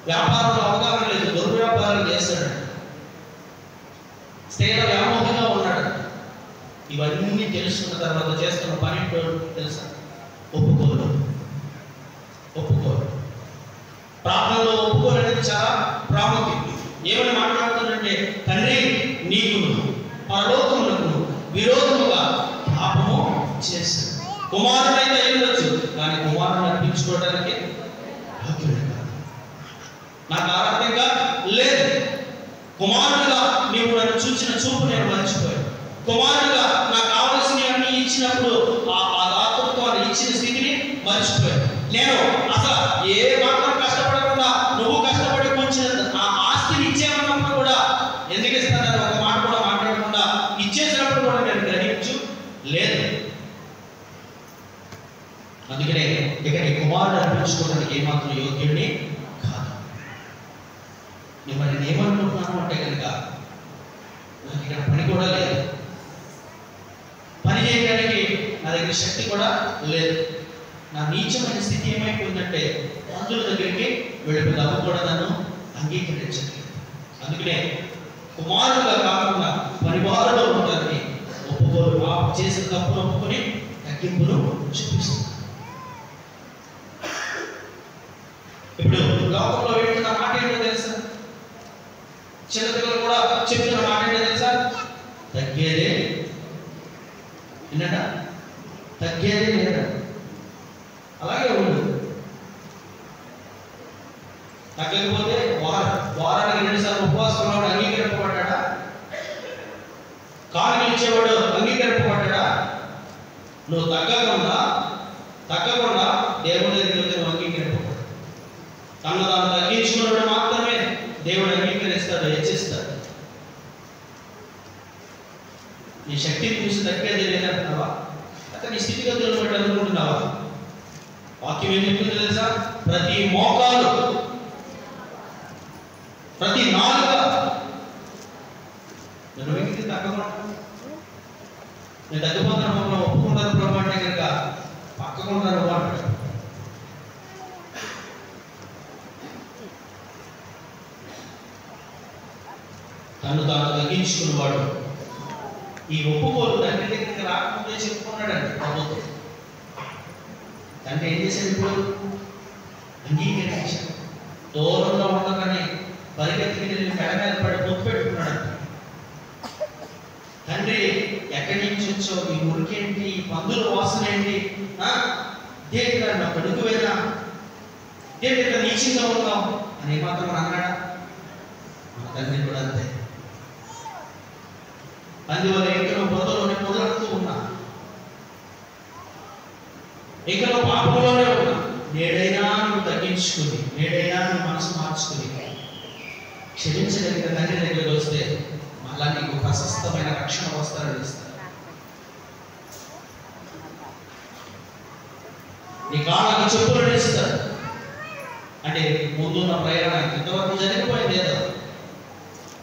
వ్యాపారంలో అవగాహన లేదు, దొరుకు వ్యాపారాలు చేస్తాడు, స్త్రీల వ్యామోహంగా ఉన్నాడు. ఇవన్నీ తెలుసుకున్న తర్వాత చేస్తున్న పని తెలుసా? ఒప్పుకోరు. ప్రార్థనలో ఒప్పుకోరు అనేది చాలా ప్రాముఖ్యం. ఏమని మాట్లాడుతుందంటే, తండ్రి నీకును పరలోకములకు విరోధముగా పాపము చేశాను. కుమారుడైతే ఉండొచ్చు, కానీ కుమారుని అర్పించుకోవడానికి హక్కులే కాదు, నాకు ఆరాధ్యంగా లేదు. కుమారుడుగా నీవు నన్ను చూసిన చూపు నేను మర్చిపోయాను. కుమారుడుగా నాకు కావలసినవన్నీ ఇచ్చినప్పుడు ఆ దాతృత్వాన్ని ఇచ్చిన స్థితిని మర్చిపోయాను. నేను అసలు ఏ మాత్రం కష్టపడకుండా నువ్వు కష్టపడి కూర్చున్న ఆ ఆస్తిని ఇచ్చేమన్నప్పుడు కూడా ఎందుకు ఇస్తానని ఒక మాట కూడా మాట్లాడకుండా ఇచ్చేసినప్పుడు కూడా నేను గ్రహించు లేదు. అందుకనే ఇక నీ కుమారుడు అర్పించుకోవడానికి ఏమాత్రం యోగ్యుడిని కాదు. మిమ్మల్ని ఏమనుకుంటున్నాను అంటే కనుక నాకు ఇక్కడ పని కూడా లేదు, పని చేయడానికి నా దగ్గర శక్తి కూడా లేదు. నా నీచమైన స్థితి ఏమైపోయిందంటే బంధువుల దగ్గరికి వెళ్ళిపోయింది. అవి కూడా నన్ను అంగీకరించట్లేదు. అందుకనే కుమారుడుగా కాకుండా పరివారంలో ఉంటారని ఒప్పుకోరు. చేసిన తప్పును ఒప్పుకొని తగ్గింపును చూపిస్తుంది. ఇప్పుడు లోకంలో వెళ్తున్న మాట ఏంటో తెలుసా? చిన్నపిల్లలు కూడా చెప్తున్న మాట ఏంటో తెలుసా? తగ్గేదే విన్నట, తగ్గేదే లేదా? అలాగే ఉండు. తగ్గకపోతే వారానికి 2 సార్లు ఉపవాసం ఉన్నవాడు అంగీకరింపబడ్డా? కానుకలు ఇచ్చేవాడు అంగీకరింపబడ్డా? నువ్వు తగ్గకుండా దేవుడి దగ్గరికి అంగీకరింపబడ్డా. తను తాను తగ్గించుకున్నప్పుడు మాత్రమే దేవుడు అంగీకరిస్తాడు, హెచ్చిస్తాడు. నీ శక్తిని చూసి తగ్గేది లేదంటున్నావా? అక్కడ నీ స్థితిగతులను బట్టి అనుకుంటున్నావా? వాక్యం ఏం చెప్తుందో తెలుసా? ప్రతి మోకాలు, ప్రతి నాలుక నేను వ్యక్తి తగ్గకుండా నేను తగ్గిపోతాను మమ్మల్ని ఒప్పుకుంటాను ప్రభు అంటే కనుక పక్కకుంటాను అంటాడు. తను తాను తగ్గించుకున్నవాడు ఈ ఒప్పుకోలు తండ్రి దగ్గరికి రాకముందే చెప్పుకున్నాడండి ప్రభుత్వం. తండ్రి ఏం చేశాడు? ఇప్పుడు అంగీకరించాడు. దూరంలో ఉండగానే పరిగెత్తికి వెళ్ళి మెడ మీద పడి ముద్దు పెట్టుకున్నాడు. తండ్రి ఎక్కడి నుంచి వచ్చావు? ఈ మురికేంటి? ఈ పందుల వాసన ఏంటి? దేని నా కడుగు వేనా? దేని ఇక్కడ నీచంగా ఉన్నావు అని ఏమాత్రం అన్నాడా? మన తండ్రి కూడా అంతే. అందువల్ల ఎక్కడో బొదలోనే మొదలెడుతూ ఉన్నా, ఎక్కడో పాపంలోనే ఉన్నా, నేడైనా నువ్వు తగ్గించుకుని, నేడైనా నువ్వు మనసు మార్చుకుని క్షమించగలిగిన తండ్రి దగ్గరికి వస్తే మళ్ళా నీకు ప్రశస్తమైన రక్షణ వస్త్రాలు ఇస్తారు. నీ కాళ్ళకి చెప్పులు ఇస్తారు. అంటే ముందున్న ప్రయాణానికి ఇంతవరకు జరిగిపోయింది ఏదో,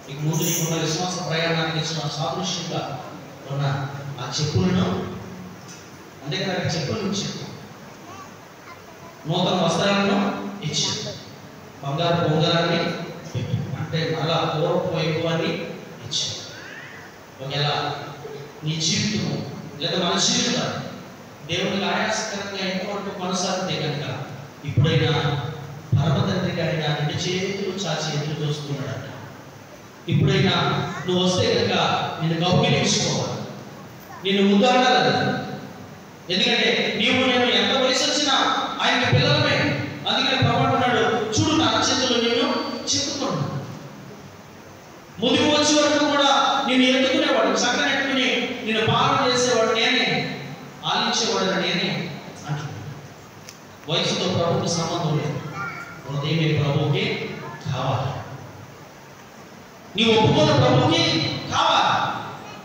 నీకు ముందు నీకున్న విశ్వాస ప్రయాణానికి ఇచ్చిన సాదృశ్యంగా ఉన్న ఆ చెప్పులను, అందుకని అక్కడ చెప్పులు ఇచ్చాడు. నూతన వస్త్రాలను ఇచ్చాడు. బంగారు పొంగరాన్ని అంటే మళ్ళా పూర్వపు వైభవాన్ని ఇచ్చాడు. ఒకవేళ నీ జీవితము లేదా మన జీవితం దేవునికి ఆయాసకరంగా ఎంతవరకు కొనసాగితే కనుక ఇప్పుడైనా పరమ తండ్రి గారిని 2 చేతులు చాచి ఎదురు చూస్తున్నాడు. ఇప్పుడైనా నువ్వు వస్తే కనుక నేను కౌగిలించుకోవాలి, నిన్ను ముద్దాడాలి. ఎందుకంటే నీవు నేను ఎంత వయసు వచ్చినా ఆయనకి పిల్లలమే. అందుకని ప్రభు అన్నాడు, చూడు నా చేతులు నేను చెక్కుతున్నాను. ముదిగి వచ్చే వరకు కూడా నేను ఎత్తుకునేవాడు, చక్కనెట్టుకుని నేను పాలన చేసేవాడు నేనే, ఆలించేవాడు నేనే అంటున్నాడు. వయసుతో ప్రభుకి సంబంధం లేదు, హృదయమే ప్రభుకి కావాలి. నీ ఒప్పుకోలు ప్రభుకి కావాలి,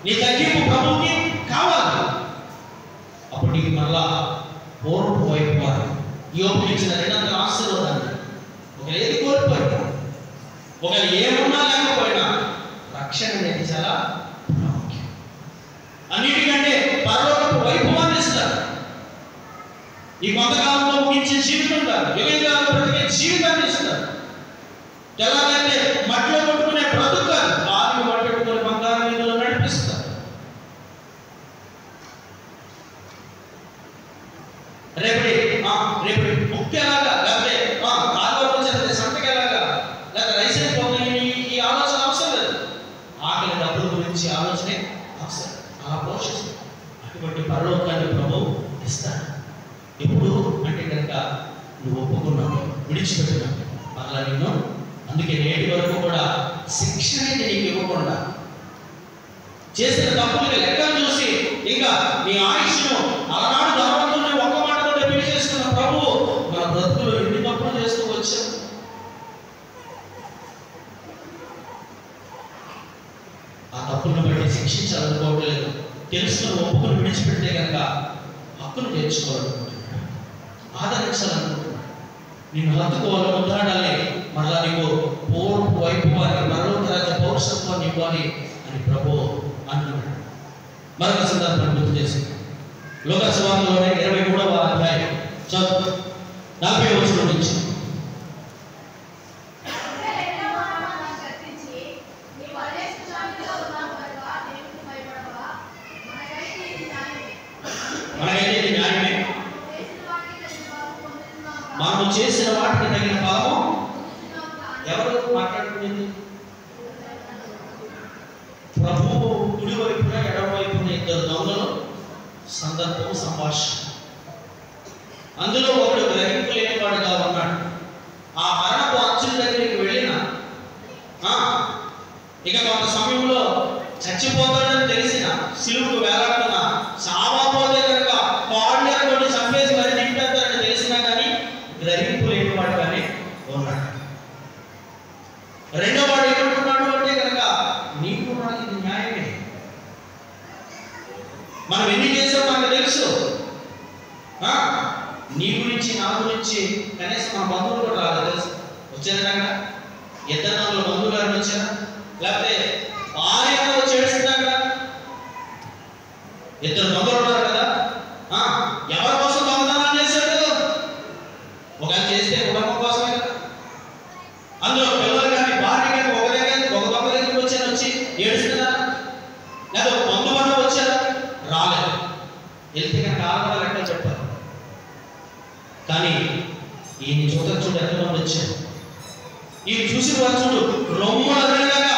నీ తగ్గింపు ప్రభుకి కావాలి. అప్పుడు నీకు మళ్ళా పూర్వపు వైపు వారు యోబు ఇచ్చిన 200 ఆశీర్వాదాన్ని ఒక ఏది కోల్పోయినా, ఒక ఏమున్నా లేకపోయినా రక్షణ అనేది చాలా ప్రాముఖ్యం. అన్నిటికంటే పరలోకపు వైభవాన్ని ఇస్తారు. ఈ కొంతకాలంలో ముగించే జీవితం కాదు, యుగంగా బ్రతికే జీవితాన్ని ఇస్తారు. ఎలాగైతే మట్టిలో కొట్టుకునే బ్రతుకు కాదు, కాలు పట్టుకుని బంగారం నిధులు నడిపిస్తారు. రేపటి ముఖ్యలాగా లేకపోతే కాలువ వచ్చేది సంతకెలాగా లేకపోతే రైస్ అయిపోతాయి, ఈ ఆలోచన అవసరం లేదు. ఆకలి డబ్బుల గురించి ఆలోచనే అవసరం. అలా పోషిస్తుంది. అటువంటి పరలోకాన్ని ప్రభు ఇస్తాడు. ఎప్పుడు అంటే కనుక నువ్వు ఒప్పుకున్నావు, విడిచిపెట్టినావు. అలా నిన్ను అందుకే నేటి వరకు కూడా శిక్ష అనేది నీకు ఇవ్వకుండా చేసిన తప్పులకి లెక్కలు చూసి ఇంకా నీ ఆయుష్ను అలనాడు ధనవంతుని ఒక్క మాటతో పెళ్లి చేసుకున్న ప్రభు మన బ్రతుకులు ఎన్ని తప్పులు చేస్తూ వచ్చాం. ఆ తప్పులను బట్టి శిక్షించాలనుకోవట్లేదు. తెలుసుకుని ఒప్పుకుని విడిచిపెడితే కనుక హక్కును తెచ్చుకోవాలనుకుంటున్నాడు, ఆదరించాలనుకుంటున్నాడు, నిన్ను హత్తుకోవాలి, ముద్దాడాలి, మరలా నీకు పూర్వ వైభవాన్ని పరలోక రాజ్య పౌరసత్వాన్ని ఇవ్వాలి అని ప్రభు అంటున్నాడు. మరొక సందర్భాన్ని గుర్తు చేసి లోకాసు సువార్తలోనే 23వ అధ్యాయం 40వ వచనం నుంచి మనకైతే న్యాయమే, మనము చేసిన వాటికి తగిన ఫలము. ఎవరు మాట్లాడుకునేది? ప్రభువు కుడి వైపున ఎడమ వైపున ఇద్దరు దొంగలు సందర్భం సంభాషణ. అందులో ఒకడు గ్రహింపు లేనివాడుగా ఉన్నాడు. ఆ మరణపు అంచుల దగ్గరికి వెళ్ళిన ఇక కొంత సమయంలో చచ్చిపోతాడని తెలిసిన, సిలువుకు వేలాడుతున్న, సావాపోతే కనుక కాళ్ళని చంపేసి మరి నింపేస్తారని తెలిసినా కానీ గ్రహింపు లేనివాడుగానే ఉన్నాడు. రెండో వాడు ఏమంటున్నాడు అంటే కనుక నీకు నాకు ఇది న్యాయమే, మనం ఎన్ని చేసాం మనకు తెలుసు, నీ గురించి నా గురించి కనీసం మా బంధువులు కూడా రాలేదు తెలుసు. వచ్చారా ఇద్దరు నలుగురు బంధువులు గారిని వచ్చారా, లేకపోతే భార్య వచ్చి ఏడుస్తున్నాక ఇద్దరు దొంగలు ఉన్నారు కదా, ఎవరి కోసం దొంగతనం చేశాడు? ఒకవేళ చేస్తే కుటుంబం కోసమే కదా. అందులో పిల్లలు కానీ భార్య కానీ ఒక దొంగ దగ్గరికి వచ్చి ఏడుస్తున్నా, లేదా ఒక బంధువులు వచ్చారా? రాలేదు. వెళ్తే కనుక ఆడవాళ్ళు ఎక్కడ చెప్పారు. కానీ ఈయన చూడ ఎంతమంది వచ్చారు. ఈయన చూసిన వారు చూడు రొమ్ముల వినగా